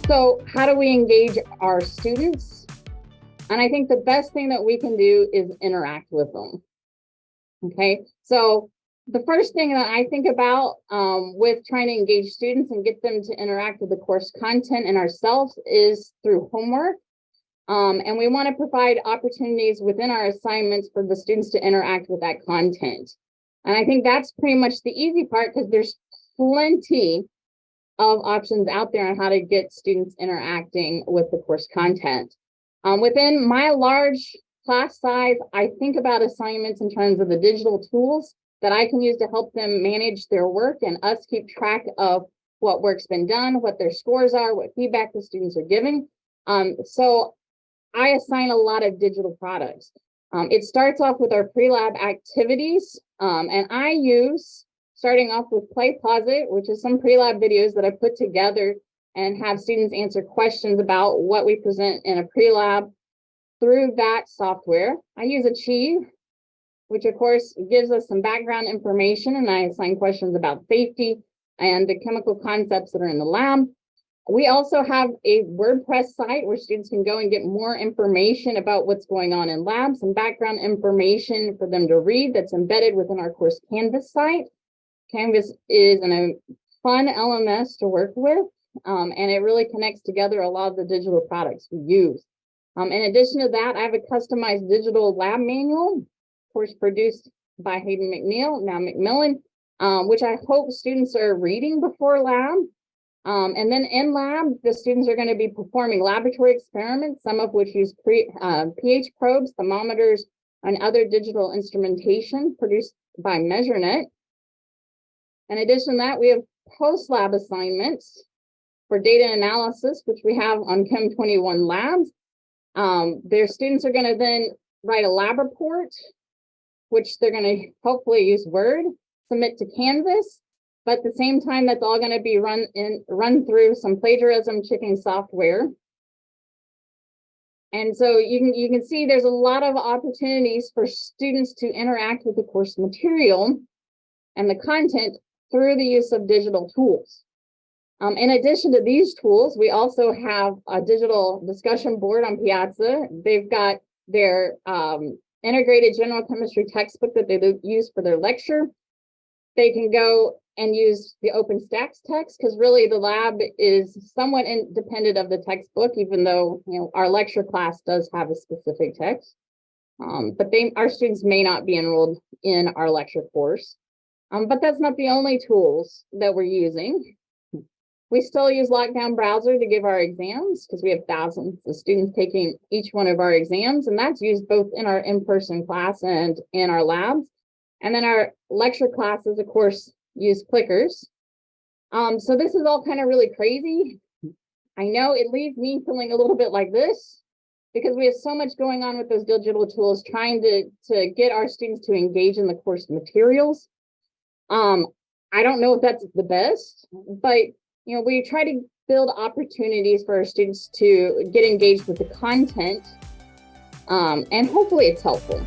So how do we engage our students? And I think the best thing that we can do is interact with them. Okay, so the first thing that I think about with trying to engage students and get them to interact with the course content and ourselves is through homework. And we want to provide opportunities within our assignments for the students to interact with that content. And I think that's pretty much the easy part, because there's plenty of options out there on how to get students interacting with the course content. Within my large class size, I think about assignments in terms of the digital tools that I can use to help them manage their work and us keep track of what work's been done, what their scores are, what feedback the students are giving. So I assign a lot of digital products. It starts off with our pre-lab activities, and I use, starting off with Play Posit, which is some pre-lab videos that I put together and have students answer questions about what we present in a pre-lab through that software. I use Achieve, which of course gives us some background information, and I assign questions about safety and the chemical concepts that are in the lab. We also have a WordPress site where students can go and get more information about what's going on in labs, some background information for them to read that's embedded within our course Canvas site. Canvas is a fun LMS to work with, and it really connects together a lot of the digital products we use. In addition to that, I have a customized digital lab manual, of course, produced by Hayden McNeil, now Macmillan, which I hope students are reading before lab. And then in lab, the students are going to be performing laboratory experiments, some of which use pH probes, thermometers, and other digital instrumentation produced by MeasureNet. In addition to that, we have post-lab assignments for data analysis, which we have on Chem 21 Labs. Their students are going to then write a lab report, which they're going to hopefully use Word, submit to Canvas. But at the same time, that's all going to be run through some plagiarism checking software. And so you can see there's a lot of opportunities for students to interact with the course material and the content through the use of digital tools. In addition to these tools, we also have a digital discussion board on Piazza. They've got their integrated general chemistry textbook that they use for their lecture. They can go and use the OpenStax text, because really the lab is somewhat independent of the textbook, even though our lecture class does have a specific text. But our students may not be enrolled in our lecture course. But that's not the only tools that we're using. We still use Lockdown Browser to give our exams, because we have thousands of students taking each one of our exams, and that's used both in our in-person class and in our labs. And then our lecture classes, of course, use clickers. So this is all kind of really crazy. I know it leaves me feeling a little bit like this, because we have so much going on with those digital tools, trying to get our students to engage in the course materials. I don't know if that's the best, but we try to build opportunities for our students to get engaged with the content, and hopefully it's helpful.